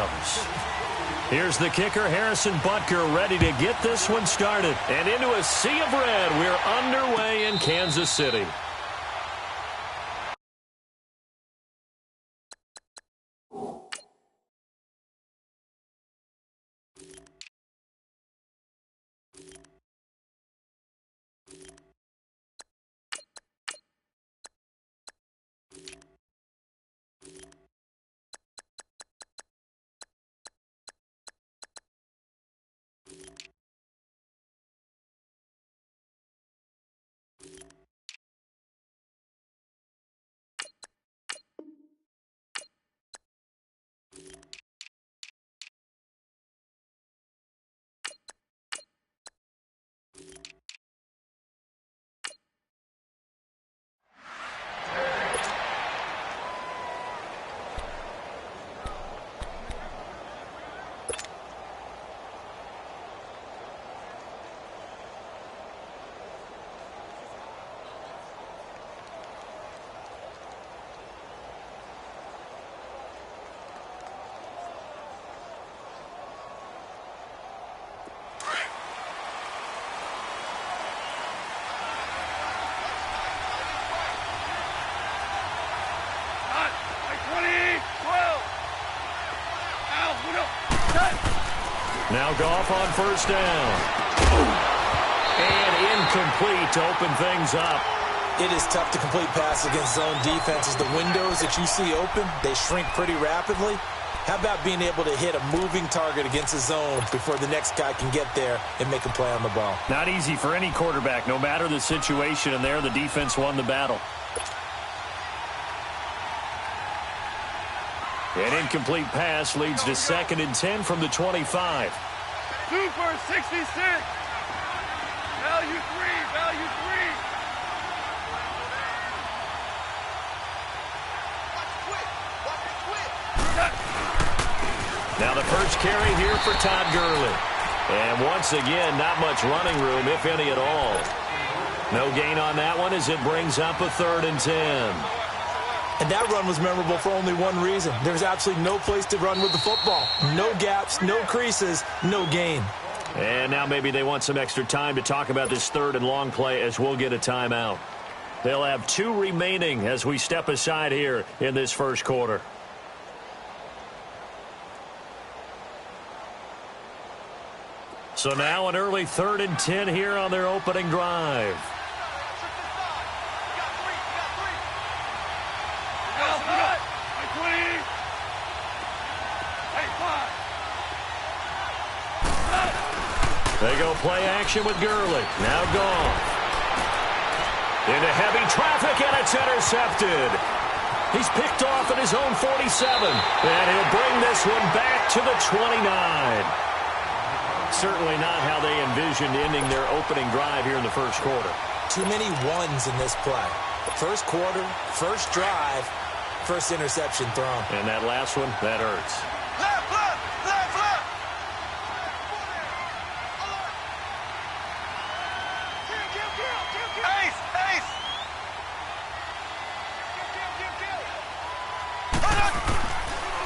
comes. Here's the kicker, Harrison Butker, ready to get this one started. And into a sea of red, we're underway in Kansas City. Now Goff on first down. And incomplete to open things up. It is tough to complete passes against zone defenses. The windows that you see open, they shrink pretty rapidly. How about being able to hit a moving target against a zone before the next guy can get there and make a play on the ball? Not easy for any quarterback, no matter the situation, and there the defense won the battle. An incomplete pass leads to 2nd and 10 from the 25. 2 for 66. Value 3. Value 3. Now the first carry here for Todd Gurley. And once again, not much running room, if any at all. No gain on that one as it brings up a 3rd and 10. And that run was memorable for only one reason. There's absolutely no place to run with the football. No gaps, no creases, no gain. And now maybe they want some extra time to talk about this 3rd and long play as we'll get a timeout. They'll have 2 remaining as we step aside here in this first quarter. So now an early 3rd and 10 here on their opening drive. They go play action with Gurley. Now Goff. Into heavy traffic, and it's intercepted. He's picked off at his own 47. And he'll bring this one back to the 29. Certainly not how they envisioned ending their opening drive here in the first quarter. Too many ones in this play. First quarter, first drive, first interception thrown. And that last one, that hurts. Left, left, left, left. Ace, ace.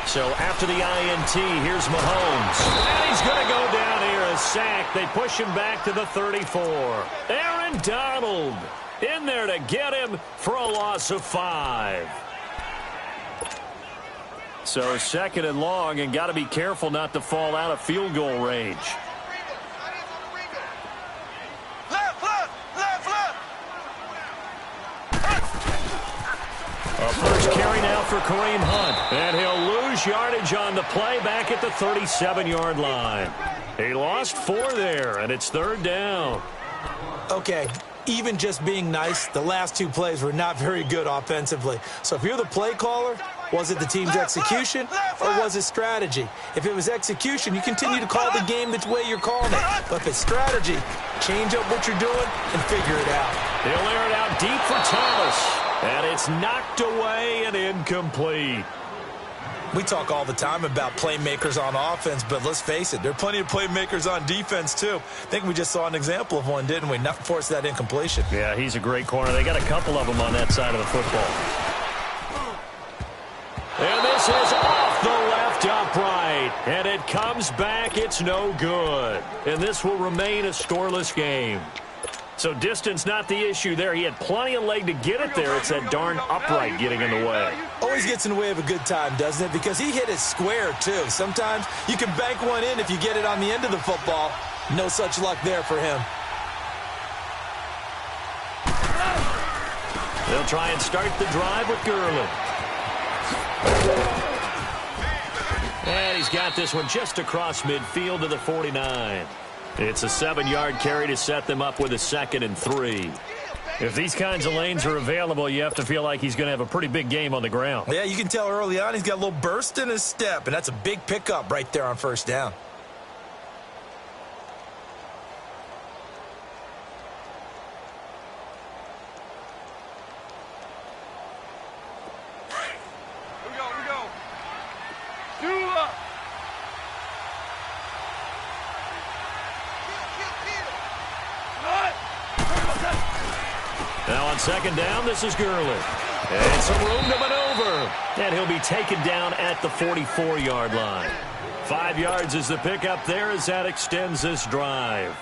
So after the INT, here's Mahomes. And he's going to go down here, a sack. They push him back to the 34. Aaron Donald in there to get him for a loss of 5. So 2nd and long, and got to be careful not to fall out of field goal range. A first carry now for Kareem Hunt. And he'll lose yardage on the play back at the 37-yard line. He lost 4 there, and it's 3rd down. Okay, even just being nice, the last 2 plays were not very good offensively. So if you're the play caller, was it the team's execution or was it strategy? If it was execution, you continue to call the game the way you're calling it. But if it's strategy, change up what you're doing and figure it out. He'll air it out deep for Thomas. And it's knocked away and incomplete. We talk all the time about playmakers on offense, but let's face it, there are plenty of playmakers on defense, too. I think we just saw an example of one, didn't we? Not force that incompletion. Yeah, he's a great corner. They got a couple of them on that side of the football. And this is off the left upright. right, and it comes back. It's no good. And this will remain a scoreless game. So distance not the issue there. He had plenty of leg to get it there. It's that darn upright getting in the way. Always gets in the way of a good time, doesn't it? Because he hit it square, too. Sometimes you can bank one in if you get it on the end of the football. No such luck there for him. They'll try and start the drive with Gurley. And he's got this one just across midfield to the 49. It's a 7-yard carry to set them up with a 2nd and 3. If these kinds of lanes are available, you have to feel like he's going to have a pretty big game on the ground. Yeah, you can tell early on he's got a little burst in his step, and that's a big pickup right there on first down. Now on 2nd down, this is Gurley. And some room to maneuver. And he'll be taken down at the 44-yard line. 5 yards is the pickup there as that extends this drive.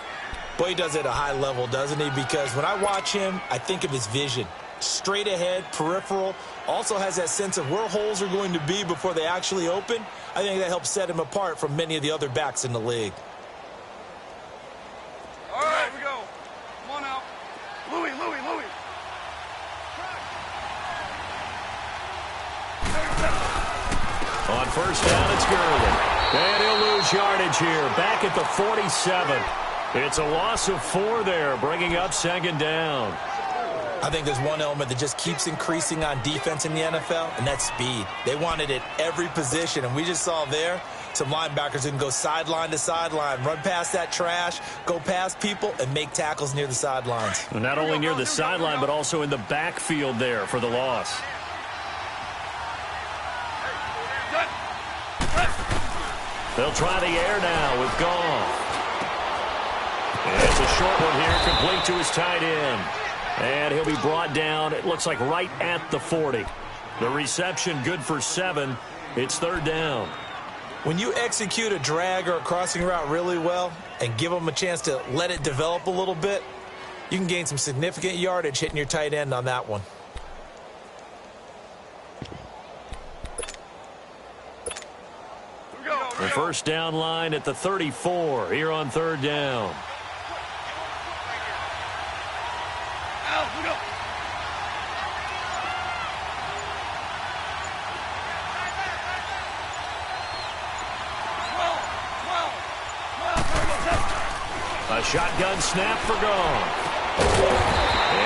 Boy, he does it at a high level, doesn't he? Because when I watch him, I think of his vision. Straight ahead, peripheral. Also has that sense of where holes are going to be before they actually open. I think that helps set him apart from many of the other backs in the league. All right, we go. Come on out. Louis. On first down, it's Gurley. And he'll lose yardage here. Back at the 47. It's a loss of 4 there, bringing up 2nd down. I think there's one element that just keeps increasing on defense in the NFL, and that's speed. They want it at every position, and we just saw there some linebackers who can go sideline to sideline, run past that trash, go past people, and make tackles near the sidelines. Not only near the sideline, but also in the backfield there for the loss. They'll try the air now with Goff. And it's a short one here, complete to his tight end. And he'll be brought down, it looks like right at the 40. The reception good for 7. It's 3rd down. When you execute a drag or a crossing route really well and give them a chance to let it develop a little bit, you can gain some significant yardage hitting your tight end on that one. The first down line at the 34 here on 3rd down. A shotgun snap for Goff.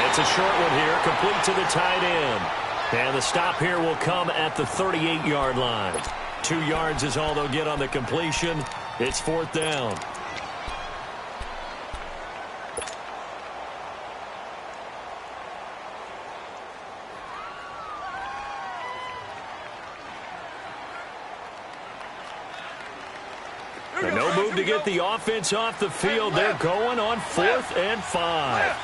It's a short one here, complete to the tight end. And the stop here will come at the 38-yard line. 2 yards is all they'll get on the completion. It's 4th down. And no move to get the offense off the field. They're going on 4th and 5.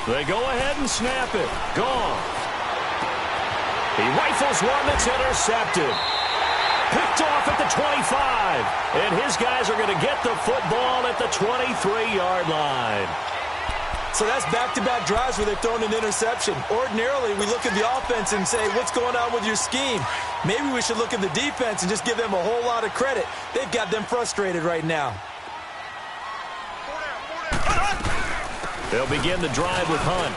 They go ahead and snap it. Goff. He rifles one that's intercepted. Picked off at the 25. And his guys are going to get the football at the 23-yard line. So that's back-to-back drives where they've thrown an interception. Ordinarily, we look at the offense and say, what's going on with your scheme? Maybe we should look at the defense and just give them a whole lot of credit. They've got them frustrated right now. They'll begin the drive with Hunt.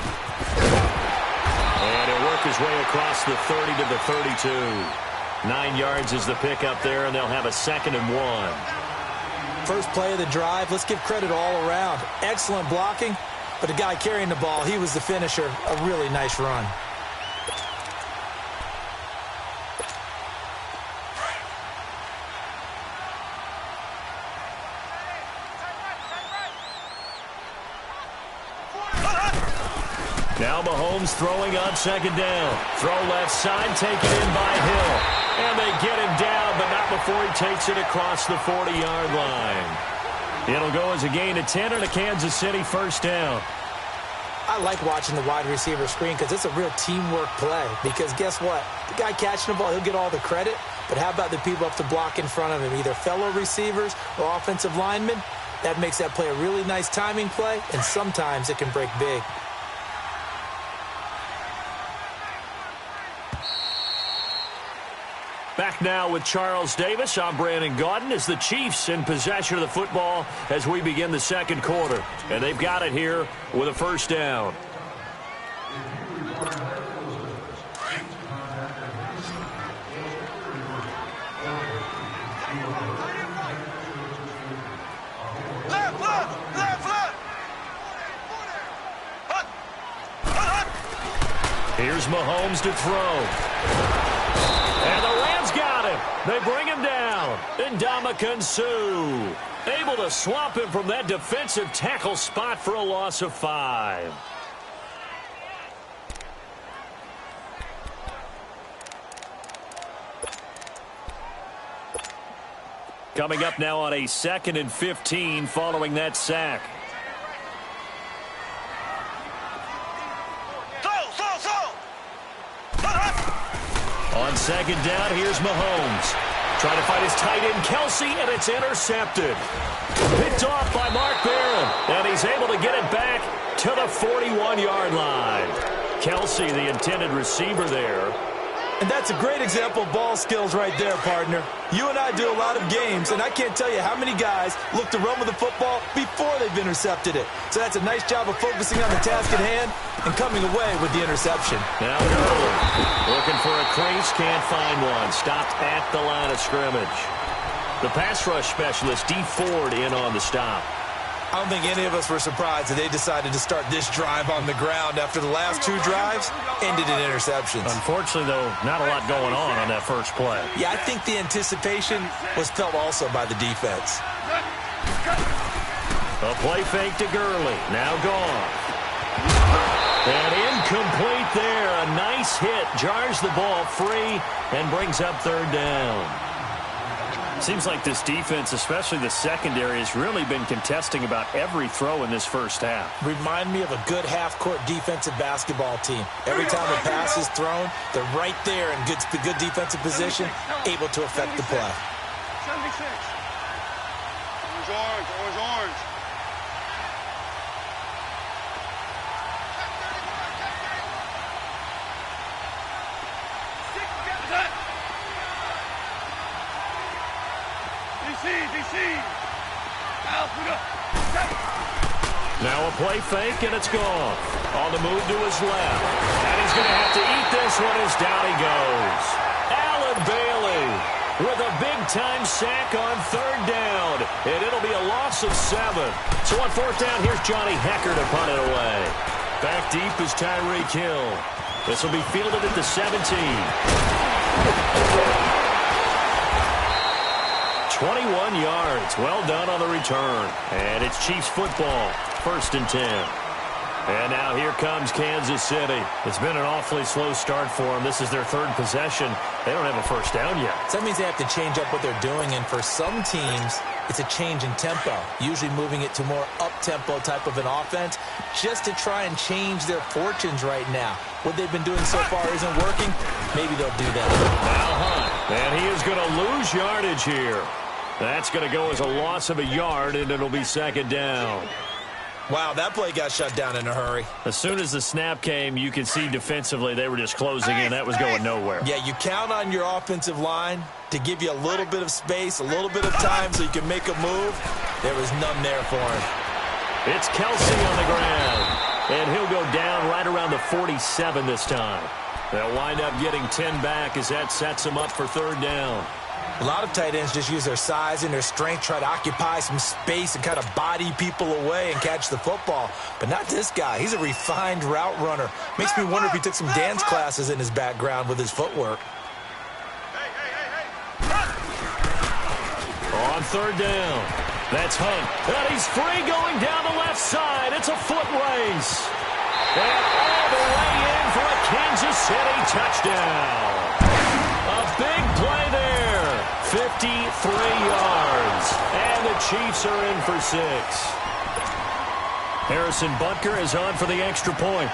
And he'll work his way across the 30 to the 32. 9 yards is the pickup there, and they'll have a 2nd and 1. First play of the drive, let's give credit all around. Excellent blocking, but the guy carrying the ball, he was the finisher. A really nice run. Now Mahomes throwing on 2nd down. Throw left side, taken in by Hill. And they get him down, but not before he takes it across the 40-yard line. It'll go as a gain of 10 and a Kansas City first down. I like watching the wide receiver screen because it's a real teamwork play. Because guess what? The guy catching the ball, he'll get all the credit. But how about the people up to block in front of him, either fellow receivers or offensive linemen? That makes that play a really nice timing play, and sometimes it can break big. Back now with Charles Davis. I'm Brandon Gaudin as the Chiefs in possession of the football as we begin the second quarter. And they've got it here with a first down. Here's Mahomes to throw. And the Rams got him. They bring him down. Ndamukong Suh able to swamp him from that defensive tackle spot for a loss of 5. Coming up now on a 2nd and 15 following that sack. On second down, here's Mahomes. Trying to find his tight end, Kelsey, and it's intercepted. Picked off by Mark Barron, and he's able to get it back to the 41-yard line. Kelsey, the intended receiver there. And that's a great example of ball skills right there, partner. You and I do a lot of games, and I can't tell you how many guys look to run with the football before they've intercepted it. So that's a nice job of focusing on the task at hand and coming away with the interception. Now Gurley looking for a crease, can't find one. Stopped at the line of scrimmage. The pass rush specialist, D. Ford, in on the stop. I don't think any of us were surprised that they decided to start this drive on the ground after the last 2 drives ended in interceptions. Unfortunately, though, not a lot going on that first play. Yeah, I think the anticipation was felt also by the defense. A play fake to Gurley. Now gone. And incomplete there. A nice hit. Jars the ball free and brings up 3rd down. Seems like this defense, especially the secondary, has really been contesting about every throw in this first half. Remind me of a good half-court defensive basketball team. Every time a pass is thrown, they're right there in good defensive position, able to affect the play. 76. Orange. DC. Now a play fake, and it's gone. On the move to his left. And he's going to have to eat this one as down he goes. Allen Bailey with a big-time sack on 3rd down. And it'll be a loss of 7. So on 4th down, here's Johnny Hecker to punt it away. Back deep is Tyreek Hill. This will be fielded at the 17. 21 yards. Well done on the return. And it's Chiefs football. 1st and 10. And now here comes Kansas City. It's been an awfully slow start for them. This is their 3rd possession. They don't have a first down yet. So that means they have to change up what they're doing. And for some teams, it's a change in tempo. Usually moving it to more up-tempo type of an offense just to try and change their fortunes right now. What they've been doing so far isn't working. Maybe they'll do that. Now Hunt. And he is going to lose yardage here. That's going to go as a loss of a yard, and it'll be 2nd down. Wow, that play got shut down in a hurry. As soon as the snap came, you could see defensively they were just closing in. That was going nowhere. Yeah, you count on your offensive line to give you a little bit of space, a little bit of time so you can make a move. There was none there for him. It's Kelsey on the ground, and he'll go down right around the 47 this time. They'll wind up getting 10 back as that sets them up for 3rd down. A lot of tight ends just use their size and their strength, try to occupy some space and kind of body people away and catch the football. But not this guy. He's a refined route runner. Makes me wonder if he took some dance classes in his background with his footwork. On 3rd down, that's Hunt. And he's free going down the left side. It's a foot race. And all the way in for a Kansas City touchdown. A big play there. 53 yards. And the Chiefs are in for 6. Harrison Butker is on for the extra point.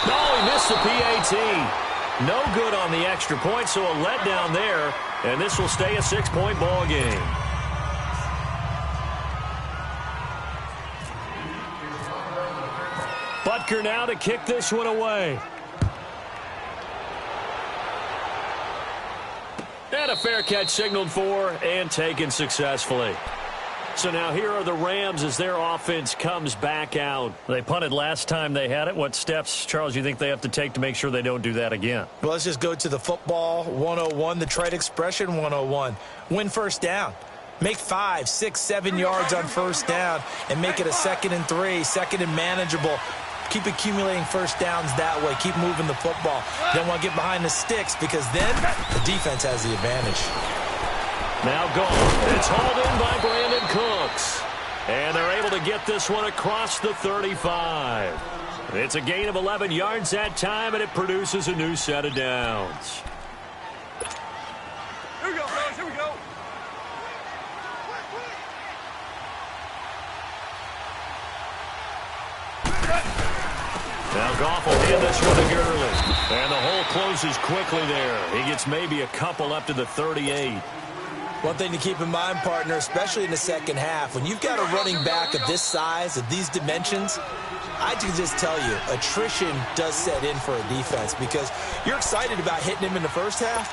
Oh, he missed the PAT. No good on the extra point, so a letdown there. And this will stay a 6-point ball game. Butker now to kick this one away. And a fair catch signaled for and taken successfully. So now here are the Rams as their offense comes back out. They punted last time they had it. What steps, Charles, do you think they have to take to make sure they don't do that again? Well, let's just go to the football 101, the trade expression 101. Win first down. Make 5, 6, 7 yards on first down and make it a 2nd and 3, 2nd and manageable. Keep accumulating first downs that way. Keep moving the football. You don't want to get behind the sticks because then the defense has the advantage. Now gone. It's hauled in by Brandon Cooks. And they're able to get this one across the 35. It's a gain of 11 yards that time, and it produces a new set of downs. Here we go, fellas. Here we go. Now Goff will hand this one to Gurley. And the hole closes quickly there. He gets maybe a couple up to the 38. One thing to keep in mind, partner, especially in the second half, when you've got a running back of this size, of these dimensions, I can just tell you, attrition does set in for a defense because you're excited about hitting him in the first half.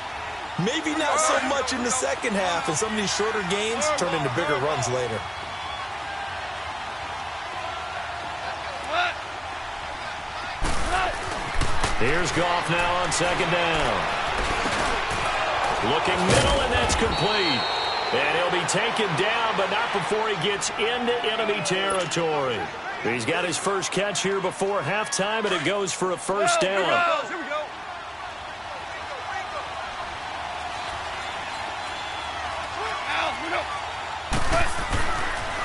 Maybe not so much in the second half, and some of these shorter gains turn into bigger runs later. Here's Goff now on 2nd down. Looking middle, and that's complete. And he'll be taken down, but not before he gets into enemy territory. He's got his first catch here before halftime, and it goes for a first down. Here we go.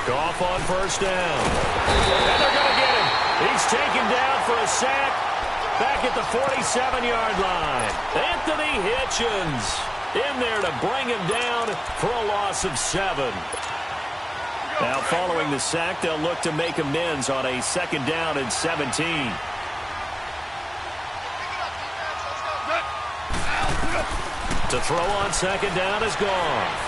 Goff on first down. And they're going to get him. He's taken down for a sack back at the 47-yard line. Anthony Hitchens in there to bring him down for a loss of 7. Now following the sack, they'll look to make amends on a 2nd down and 17. To throw on 2nd down is Goff.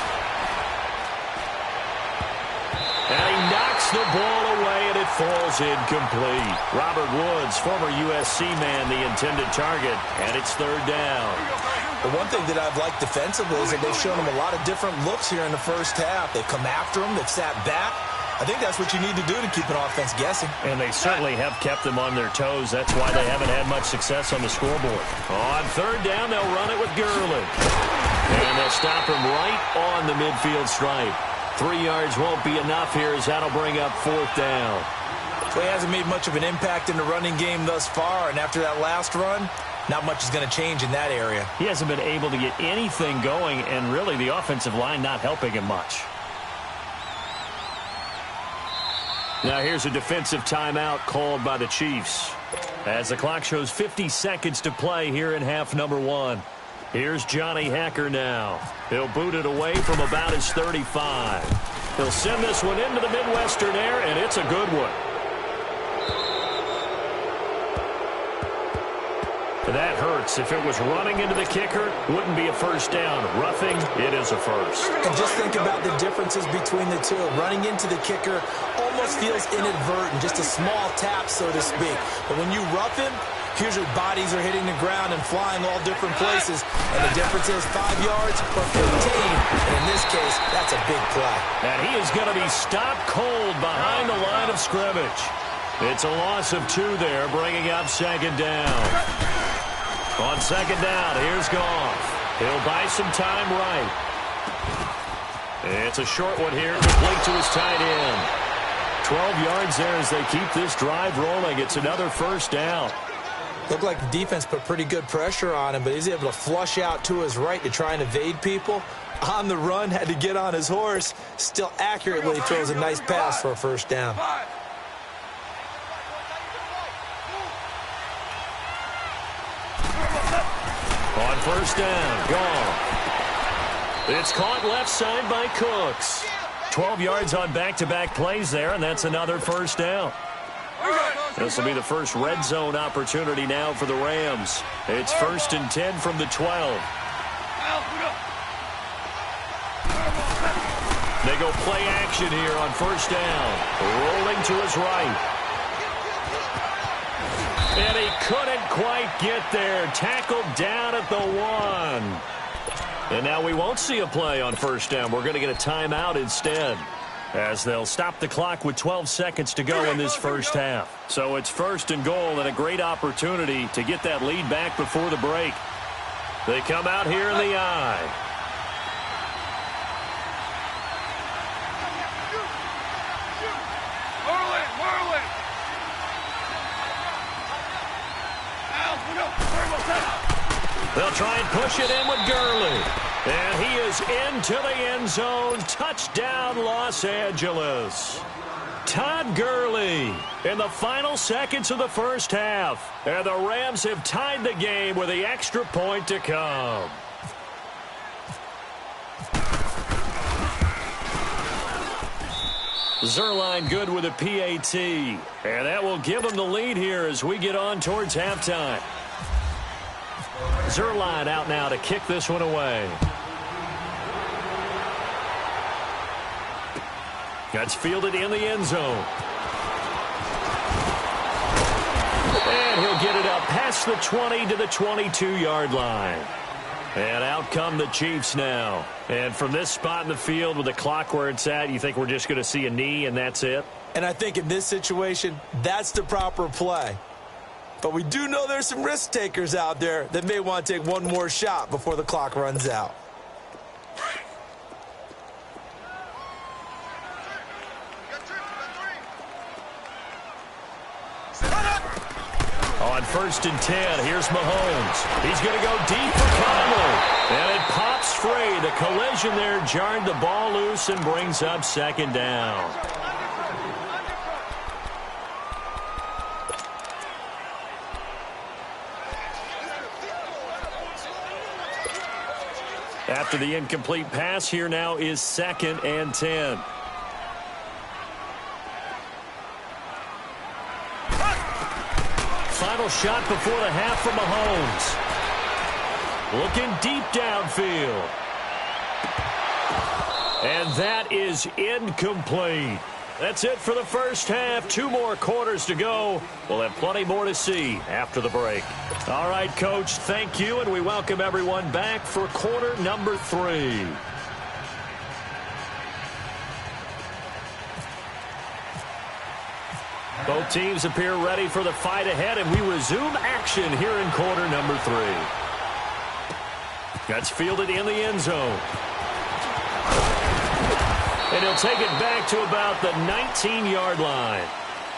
And he knocks the ball away, and it falls incomplete. Robert Woods, former USC man, the intended target, and it's 3rd down. The one thing that I've liked defensively is that they've shown him a lot of different looks here in the first half. They've come after him. They've sat back. I think that's what you need to do to keep an offense guessing. And they certainly have kept them on their toes. That's why they haven't had much success on the scoreboard. On 3rd down, they'll run it with Gurley. And they'll stop him right on the midfield stripe. 3 yards won't be enough here as that'll bring up 4th down. So he hasn't made much of an impact in the running game thus far, and after that last run, not much is going to change in that area. He hasn't been able to get anything going, and really the offensive line not helping him much. Now here's a defensive timeout called by the Chiefs as the clock shows 50 seconds to play here in half number 1. Here's Johnny Hacker now. He'll boot it away from about his 35. He'll send this one into the Midwestern air, and it's a good one. That hurts. If it was running into the kicker, wouldn't be a first down. Roughing, it is a first. And just think about the differences between the two. Running into the kicker almost feels inadvertent, just a small tap, so to speak. But when you rough him, usually bodies are hitting the ground and flying all different places. And the difference is 5 yards or 15. And in this case, that's a big play. And he is going to be stopped cold behind the line of scrimmage. It's a loss of 2 there, bringing up 2nd down. On 2nd down, here's Goff. He'll buy some time right. It's a short one here, complete to his tight end. 12 yards there as they keep this drive rolling. It's another first down. Looked like the defense put pretty good pressure on him, but he's able to flush out to his right to try and evade people. On the run, had to get on his horse. Still accurately throws a nice pass for a first down. first down. Gone. It's caught left side by Cooks. 12 yards on back-to-back plays there, and that's another first down. This will be the first red zone opportunity now for the Rams. It's 1st and 10 from the 12. They go play action here on first down. Rolling to his right. And he couldn't quite get there. Tackled down at the 1. And now we won't see a play on first down. We're going to get a timeout instead, as they'll stop the clock with 12 seconds to go in this first half. So it's 1st and goal, and a great opportunity to get that lead back before the break. They come out here in the eye. They'll try and push it in with Gurley. And he is into the end zone. Touchdown, Los Angeles. Todd Gurley in the final seconds of the first half. And the Rams have tied the game with the extra point to come. Zerline good with a PAT. And that will give them the lead here as we get on towards halftime. Zerline out now to kick this one away. That's fielded in the end zone. And he'll get it up past the 20 to the 22-yard line. And out come the Chiefs now. And from this spot in the field with the clock where it's at, you think we're just going to see a knee and that's it? And I think in this situation, that's the proper play. But we do know there's some risk takers out there that may want to take one more shot before the clock runs out. On 1st and 10, here's Mahomes. He's going to go deep for Conley. And it pops free. The collision there jarred the ball loose and brings up 2nd down. After the incomplete pass, here now is 2nd and 10. Final shot before the half from Mahomes. Looking deep downfield. And that is incomplete. That's it for the first half. 2 more quarters to go. We'll have plenty more to see after the break. All right, Coach, thank you, and we welcome everyone back for quarter number 3. Both teams appear ready for the fight ahead, and we resume action here in quarter number 3. That's fielded in the end zone. And he'll take it back to about the 19-yard line.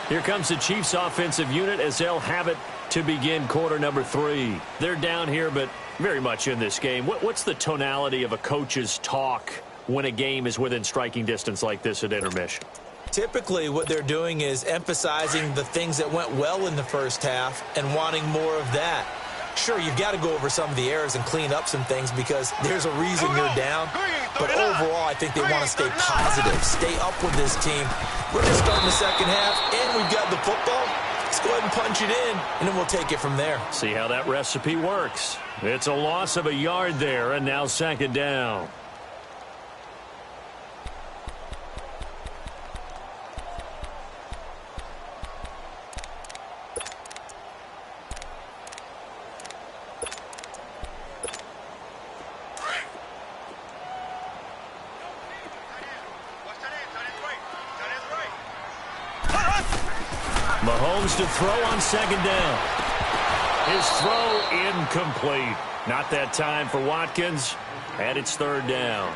Here comes the Chiefs offensive unit as they'll have it to begin quarter number 3. They're down here, but very much in this game. What's the tonality of a coach's talk when a game is within striking distance like this at intermission? Typically, what they're doing is emphasizing the things that went well in the first half and wanting more of that. Sure, you've got to go over some of the errors and clean up some things because there's a reason you're down. But overall, I think they want to stay positive, stay up with this team. We're just starting the second half, and we've got the football. Let's go ahead and punch it in, and then we'll take it from there. See how that recipe works. It's a loss of a yard there, and now 2nd down. Mahomes to throw on 2nd down. His throw incomplete. Not that time for Watkins. And it's 3rd down.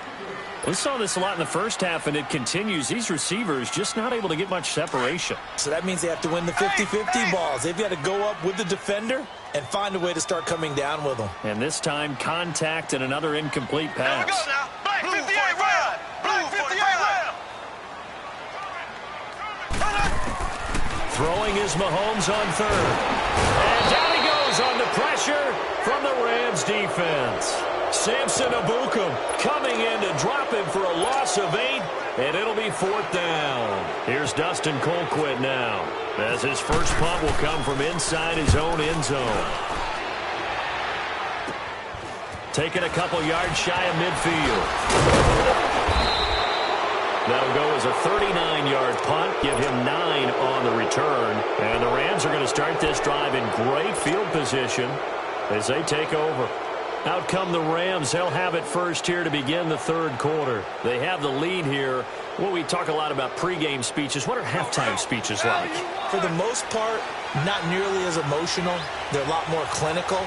We saw this a lot in the first half, and it continues. These receivers just not able to get much separation. So that means they have to win the 50-50 balls. They've got to go up with the defender and find a way to start coming down with them. And this time, contact and another incomplete pass. Here we go now. Black 58 round. Black 58 round. Throwing is Mahomes on 3rd. And down he goes under pressure. pressure from the Rams defense. Samson Abukum coming in to drop him for a loss of 8, and it'll be 4th down. Here's Dustin Colquitt now, as his first punt will come from inside his own end zone. Taking a couple yards shy of midfield. That'll go as a 39-yard punt, give him 9 on the return. And the Rams are going to start this drive in great field position as they take over. Out come the Rams. They'll have it first here to begin the 3rd quarter. They have the lead here. Well, we talk a lot about pregame speeches. What are halftime speeches like? For the most part, not nearly as emotional. They're a lot more clinical.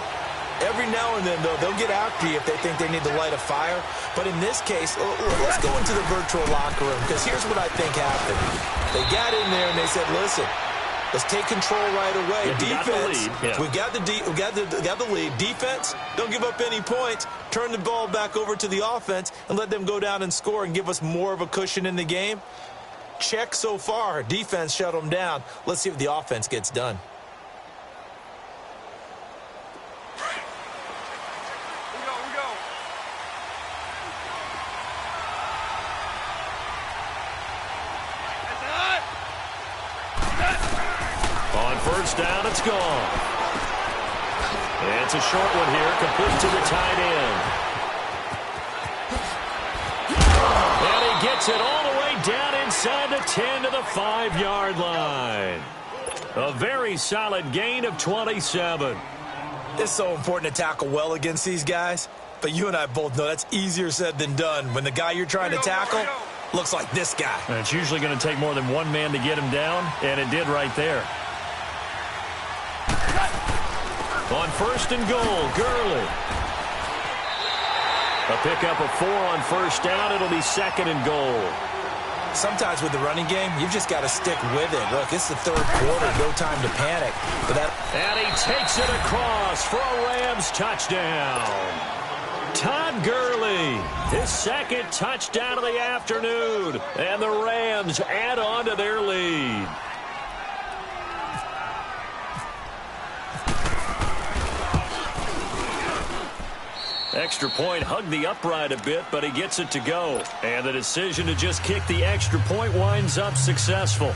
Every now and then, though, they'll get after you if they think they need to light a fire. But in this case, let's go into the virtual locker room, because here's what I think happened. They got in there and they said, listen, let's take control right away. Yeah, defense, we got the lead. Defense, don't give up any points. Turn the ball back over to the offense and let them go down and score and give us more of a cushion in the game. Check so far. Defense shut them down. Let's see if the offense gets done. First down, it's gone. It's a short one here, complete to the tight end. And he gets it all the way down inside the 10 to the 5-yard line. A very solid gain of 27. It's so important to tackle well against these guys, but you and I both know that's easier said than done when the guy you're trying to tackle looks like this guy. And it's usually going to take more than one man to get him down, and it did right there. On 1st and goal, Gurley. A pickup of 4 on 1st down. It'll be 2nd and goal. Sometimes with the running game, you've just got to stick with it. Look, it's the 3rd quarter. No time to panic. And he takes it across for a Rams touchdown. Todd Gurley, his 2nd touchdown of the afternoon. And the Rams add on to their lead. Extra point hugged the upright a bit, but he gets it to go. And the decision to just kick the extra point winds up successful.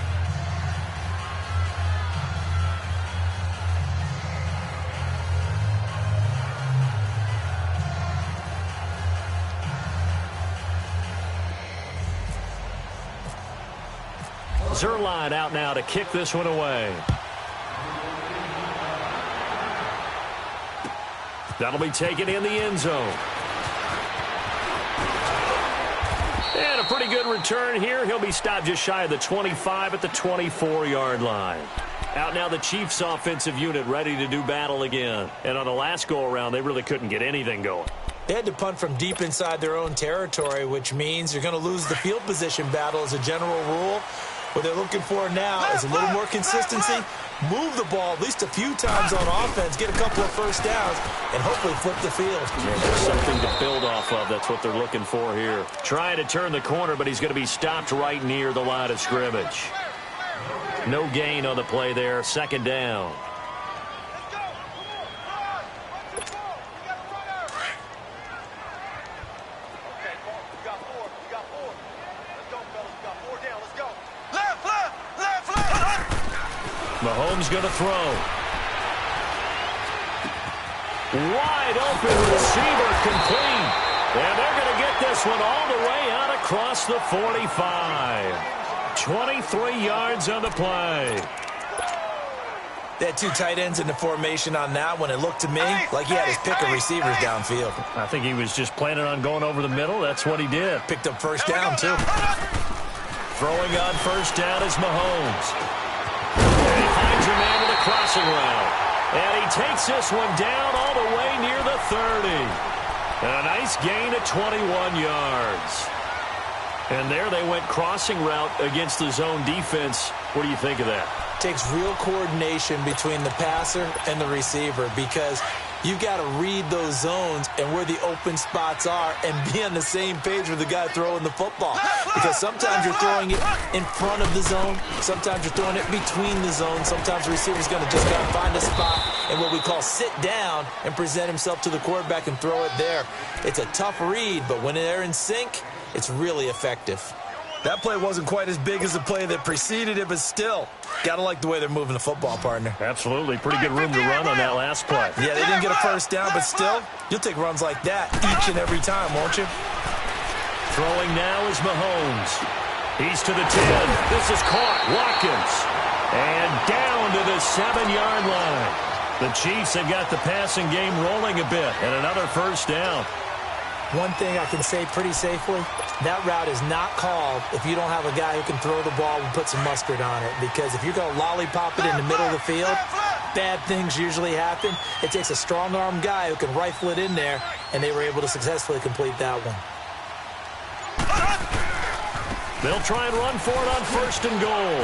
Zerline out now to kick this one away. That'll be taken in the end zone. And a pretty good return here. He'll be stopped just shy of the 25 at the 24-yard line. Out now the Chiefs offensive unit ready to do battle again. And on the last go-around, they really couldn't get anything going. They had to punt from deep inside their own territory, which means you're going to lose the field position battle as a general rule. What they're looking for now is a little more consistency, move the ball at least a few times on offense, get a couple of first downs, and hopefully flip the field. Yeah, there's something to build off of. That's what they're looking for here. Trying to turn the corner, but he's going to be stopped right near the line of scrimmage. No gain on the play there. 2nd down. Mahomes going to throw. Wide open receiver complete. And they're going to get this one all the way out across the 45. 23 yards on the play. They had 2 tight ends in the formation on that one. It looked to me like he had his pick of receivers downfield. I think he was just planning on going over the middle. That's what he did. Picked up first down, too. Throwing on first down is Mahomes. And he finds a man with a crossing route. And he takes this one down all the way near the 30. And a nice gain of 21 yards. And there they went crossing route against the zone defense. What do you think of that? Takes real coordination between the passer and the receiver, because You've got to read those zones and where the open spots are and be on the same page with the guy throwing the football. Because sometimes you're throwing it in front of the zone. Sometimes you're throwing it between the zones. Sometimes the receiver's going to just got to find a spot and what we call sit down and present himself to the quarterback and throw it there. It's a tough read, but when they're in sync, it's really effective. That play wasn't quite as big as the play that preceded it, but still, got to like the way they're moving the football, partner. Absolutely. Pretty good room to run on that last play. Yeah, they didn't get a first down, but still, you'll take runs like that each and every time, won't you? Throwing now is Mahomes. He's to the 10. This is caught. Watkins. And down to the 7-yard line. The Chiefs have got the passing game rolling a bit, and another first down. One thing I can say pretty safely, that route is not called if you don't have a guy who can throw the ball and put some mustard on it. Because if you're going to lollipop it in the middle of the field, bad things usually happen. It takes a strong-arm guy who can rifle it in there, and they were able to successfully complete that one. They'll try and run for it on first and goal.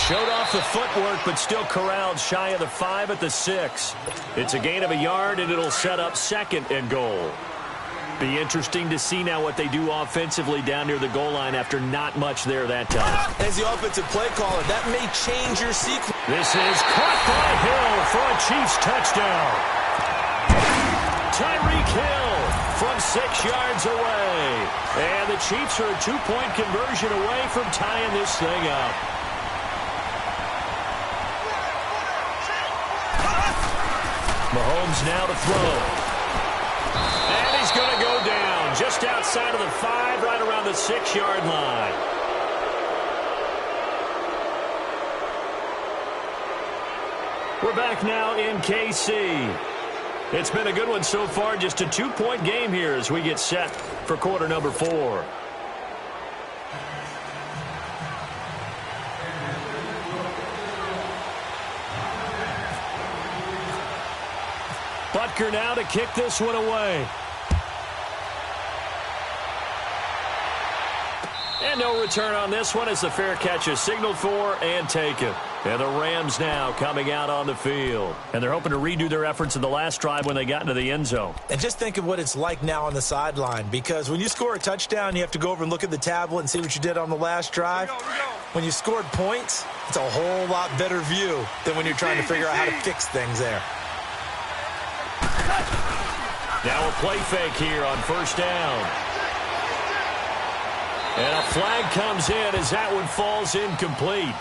Showed off the footwork, but still corralled shy of the 5 at the 6. It's a gain of a yard, and it'll set up second and goal. Be interesting to see now what they do offensively down near the goal line after not much there that time. As the offensive play caller, that may change your sequence. This is caught by Hill for a Chiefs touchdown. Tyreek Hill from 6 yards away. And the Chiefs are a 2-point conversion away from tying this thing up. Mahomes now to throw. And he's going to go down just outside of the 5, right around the 6-yard line. We're back now in KC. It's been a good one so far, just a 2-point game here as we get set for quarter number 4. Butker now to kick this one away. And no return on this one as the fair catch is signaled for and taken. And the Rams now coming out on the field. And they're hoping to redo their efforts in the last drive when they got into the end zone. And just think of what it's like now on the sideline. Because when you score a touchdown, you have to go over and look at the tablet and see what you did on the last drive. When you scored points, it's a whole lot better view than when you're trying to figure out how to fix things there. Now a play fake here on first down. And a flag comes in as that one falls incomplete.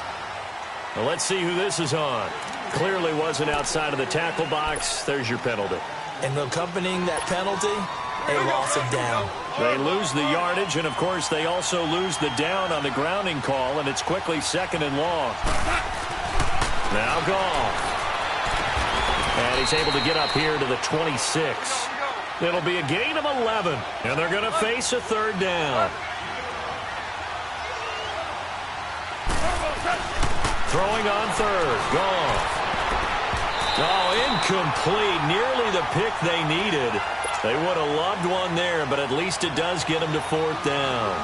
Well, let's see who this is on. Clearly wasn't outside of the tackle box. There's your penalty. And accompanying that penalty, a loss of down. They lose the yardage, and, of course, they also lose the down on the grounding call, and it's quickly second and long. Now Goff. And he's able to get up here to the 26. It'll be a gain of 11, and they're going to face a third down. Throwing on third. Goff. Oh, incomplete. Nearly the pick they needed. They would have loved one there, but at least it does get them to fourth down.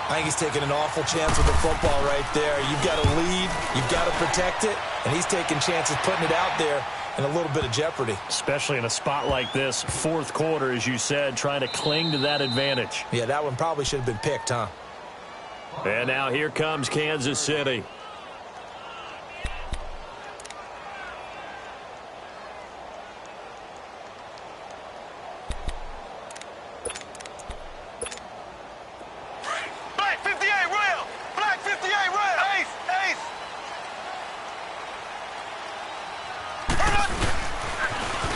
I think he's taking an awful chance with the football right there. You've got to lead. You've got to protect it. And he's taking chances putting it out there in a little bit of jeopardy. Especially in a spot like this, fourth quarter, as you said, trying to cling to that advantage. Yeah, that one probably should have been picked, huh? And now here comes Kansas City.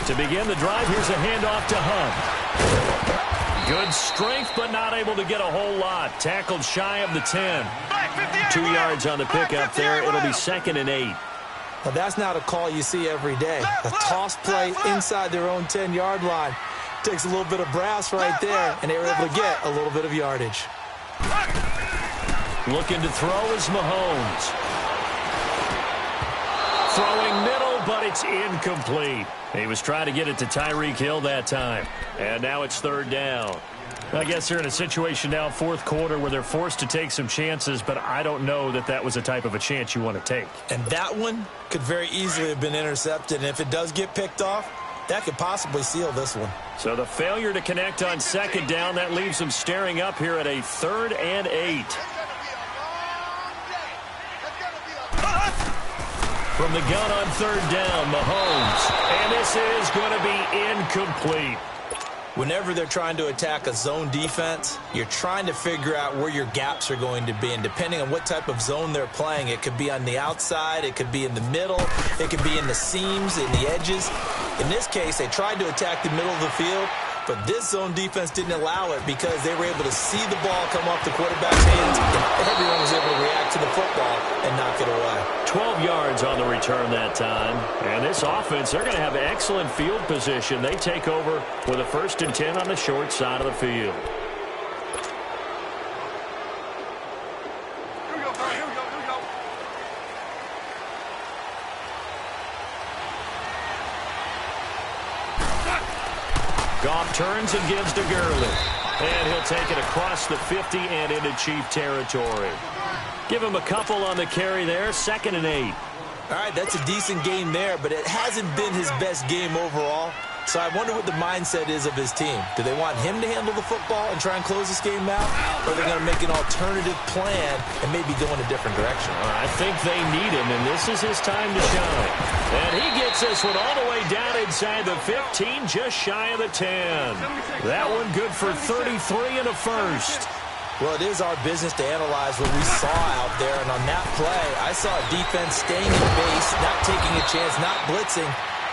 To begin the drive, here's a handoff to Hunt. Good strength, but not able to get a whole lot. Tackled shy of the 10. 2 yards on the pickup there. It'll be second and 8. Well, that's not a call you see every day. A toss play inside their own 10-yard line. Takes a little bit of brass right there, and they were able to get a little bit of yardage. Looking to throw is Mahomes. Throwing middle, but it's incomplete. He was trying to get it to Tyreek Hill that time. And now it's third down. I guess they're in a situation now, fourth quarter, where they're forced to take some chances, but I don't know that that was the type of a chance you want to take. And that one could very easily have been intercepted. And if it does get picked off, That could possibly seal this one. So the failure to connect on second down, that leaves them staring up here at a 3rd and 8. From the gun on 3rd down, Mahomes. And this is going to be incomplete. Whenever they're trying to attack a zone defense, you're trying to figure out where your gaps are going to be. And depending on what type of zone they're playing, it could be on the outside, it could be in the middle, it could be in the seams, in the edges. In this case, they tried to attack the middle of the field, but this zone defense didn't allow it because they were able to see the ball come off the quarterback's hands, and everyone was able to react to the football and knock it away. 12 yards on the return that time. And this offense, they're going to have excellent field position. They take over with a 1st and 10 on the short side of the field. Here we go, Curry. Here we go. Here we go. Goff turns and gives to Gurley. And he'll take it across the 50 and into Chief territory. Give him a couple on the carry there. 2nd and 8. All right, that's a decent game there, but it hasn't been his best game overall. So I wonder what the mindset is of his team. Do they want him to handle the football and try and close this game out? Or are they going to make an alternative plan and maybe go in a different direction? I think they need him, and this is his time to shine. And he gets this one all the way down inside the 15, just shy of the 10. That one good for 33 and a 1st. Well, it is our business to analyze what we saw out there, and on that play, I saw a defense staying in base, not taking a chance, not blitzing,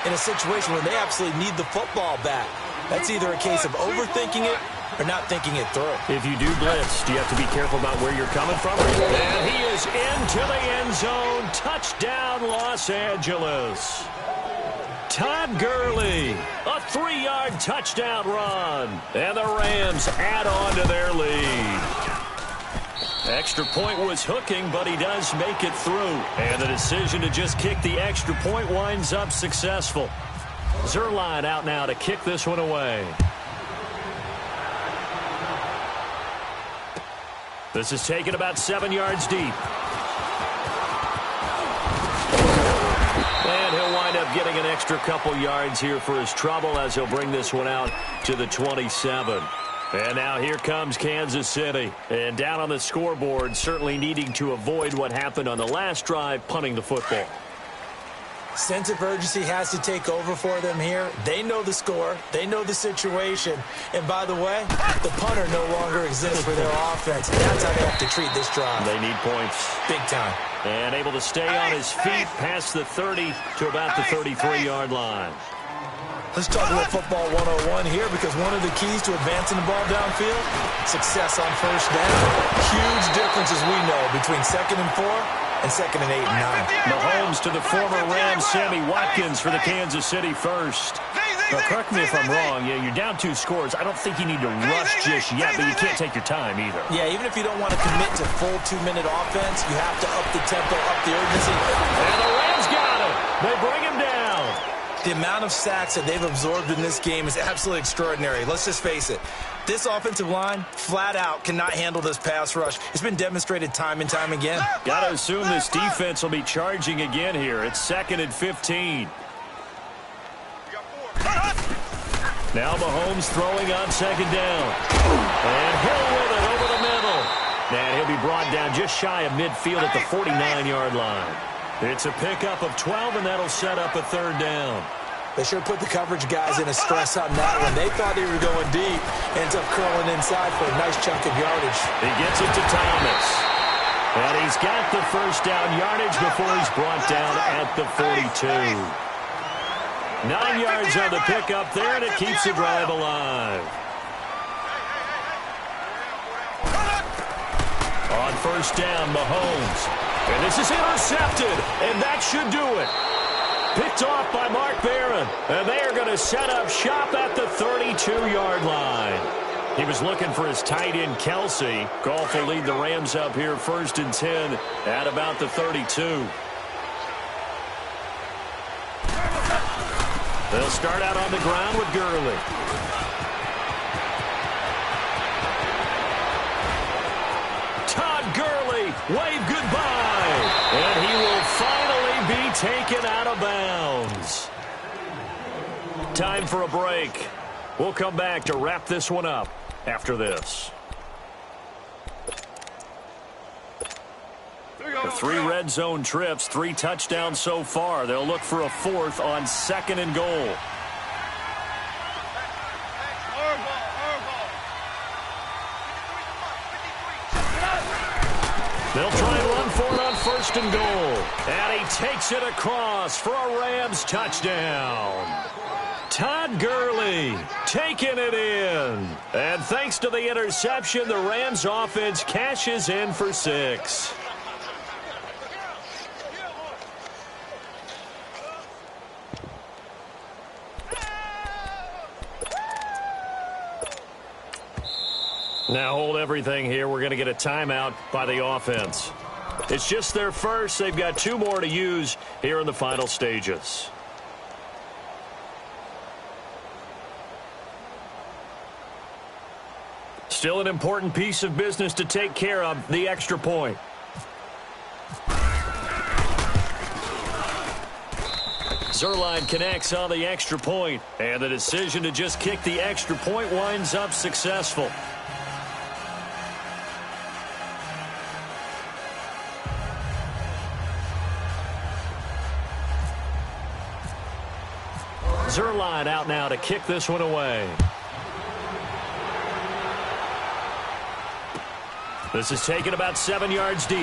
in a situation where they absolutely need the football back. That's either a case of overthinking it or not thinking it through. If you do blitz, do you have to be careful about where you're coming from? And he is into the end zone. Touchdown, Los Angeles. Todd Gurley, a 3-yard touchdown run. And the Rams add on to their lead. Extra point was hooking, but he does make it through. And the decision to just kick the extra point winds up successful. Zerline out now to kick this one away. This is taken about 7 yards deep. And he'll wind up getting an extra couple yards here for his trouble as he'll bring this one out to the 27. And now here comes Kansas City. And down on the scoreboard, certainly needing to avoid what happened on the last drive, punting the football. Sense of urgency has to take over for them here. They know the score. They know the situation. And by the way, the punter no longer exists for their offense. That's how they have to treat this drive. They need points. Big time. And able to stay on his feet past the 30 to about the 33-yard line. Let's talk about football 101 here, because one of the keys to advancing the ball downfield, success on 1st down. Huge difference, as we know, between 2nd and 4 and 2nd and 8 and 9. Mahomes to the former Rams, Sammy Watkins for the Kansas City 1st. Now, correct me if I'm wrong. Yeah, you're down 2 scores. I don't think you need to rush just yet, but you can't take your time either. Yeah, even if you don't want to commit to full 2-minute offense, you have to up the tempo, up the urgency. And the Rams got him. They bring him down. The amount of sacks that they've absorbed in this game is absolutely extraordinary. Let's just face it. This offensive line, flat out, cannot handle this pass rush. It's been demonstrated time and time again. Got to assume this defense will be charging again here. It's 2nd and 15. Now Mahomes throwing on 2nd down. And Hill with it over the middle. And he'll be brought down just shy of midfield at the 49-yard line. It's a pickup of 12, and that'll set up a 3rd down. They sure put the coverage guys in a stress on that one. They thought they were going deep. Ends up curling inside for a nice chunk of yardage. He gets it to Thomas. And he's got the 1st down yardage before he's brought down at the 42. 9 yards on the pickup there, and it keeps the drive alive. On 1st down, Mahomes. And this is intercepted, and that should do it. Picked off by Mark Barron, and they are going to set up shop at the 32-yard line. He was looking for his tight end, Kelsey. Goff will lead the Rams up here 1st and 10 at about the 32. They'll start out on the ground with Gurley. Todd Gurley, wave goodbye. And he will finally be taken out of bounds. time for a break. We'll come back to wrap this one up after this. The 3 red zone trips, 3 touchdowns so far. They'll look for a 4th on 2nd and goal. They'll try and run for it on 1st and goal. And he takes it across for a Rams touchdown. Todd Gurley taking it in. And thanks to the interception, the Rams offense cashes in for 6. Now hold everything here. We're going to get a timeout by the offense. It's just their first. They've got 2 more to use here in the final stages. Still an important piece of business to take care of, the extra point. Zerline connects on the extra point, and the decision to just kick the extra point winds up successful. Zerline out now to kick this one away. This is taken about 7 yards deep.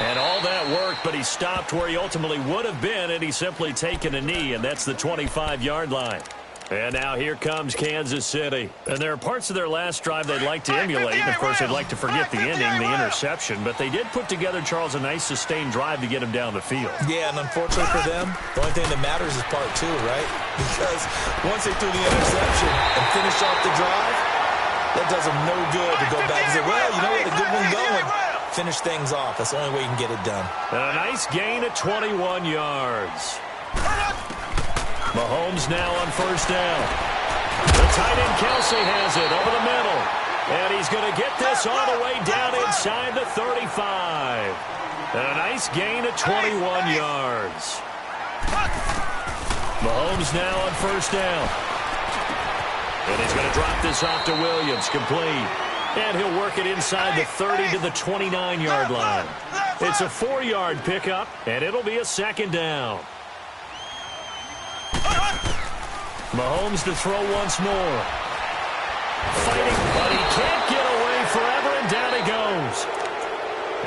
And all that worked, but he stopped where he ultimately would have been, and he's simply taken a knee, and that's the 25-yard line. And now here comes Kansas City. And there are parts of their last drive they'd like to emulate. And, of course, they'd like to forget the ending, the interception. But they did put together, Charles, a nice sustained drive to get him down the field. Yeah, and unfortunately for them, the only thing that matters is part 2, right? Because once they threw the interception and finished off the drive, that does them no good to go back and say, well, you know what, a good one going. Finish things off. That's the only way you can get it done. And a nice gain at 21 yards. Mahomes now on 1st down. The tight end Kelsey has it over the middle. And he's going to get this all the way down inside the 35. And a nice gain at 21 yards. Mahomes now on 1st down. And he's going to drop this off to Williams, complete. And he'll work it inside the 30 to the 29-yard line. It's a 4-yard pickup, and it'll be a 2nd down. Mahomes to throw once more. Fighting, but he can't get away forever, and down he goes.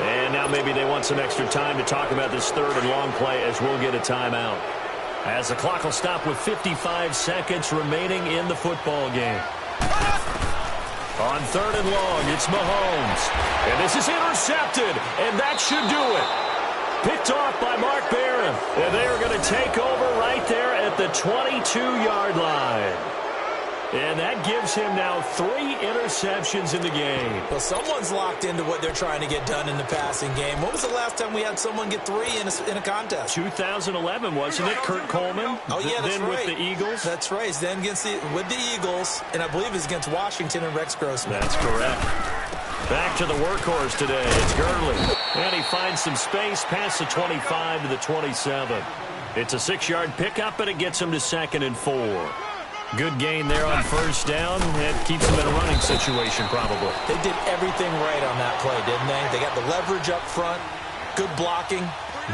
And now maybe they want some extra time to talk about this 3rd and long play as we'll get a timeout. As the clock will stop with 55 seconds remaining in the football game. On 3rd and long, it's Mahomes. And this is intercepted, and that should do it. Picked off by Mark Barron. And they are going to take over right there at the 22-yard line. And that gives him now 3 interceptions in the game. Well, someone's locked into what they're trying to get done in the passing game. When was the last time we had someone get 3 in a contest? 2011, wasn't it? Kurt Coleman? Oh, yeah, that's then right. with the Eagles? That's right. Then with the Eagles, and I believe it's against Washington and Rex Grossman. That's correct. Back to the workhorse today. It's Gurley. And he finds some space past the 25 to the 27. It's a 6-yard pickup, and it gets him to 2nd and 4. Good gain there on 1st down. It keeps them in a running situation, probably. They did everything right on that play, didn't they? They got the leverage up front, good blocking,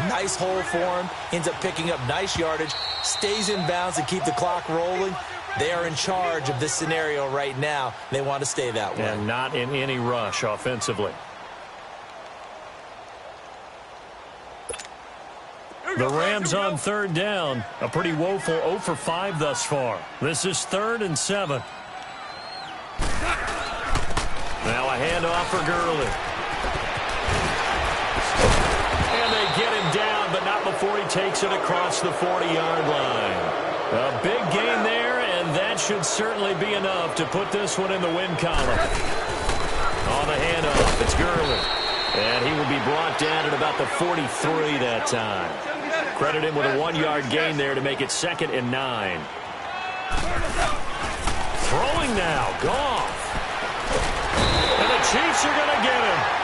nice hole for him, ends up picking up nice yardage, stays in bounds to keep the clock rolling. They are in charge of this scenario right now. They want to stay that way. And not in any rush offensively. The Rams on 3rd down. A pretty woeful 0 for 5 thus far. This is 3rd and 7. Now a handoff for Gurley. And they get him down, but not before he takes it across the 40-yard line. A big gain there, and that should certainly be enough to put this one in the win column. On the handoff, it's Gurley. And he will be brought down at about the 43 that time. Credit him with a 1-yard gain there to make it 2nd and 9. Throwing now, Goff. And the Chiefs are going to get him.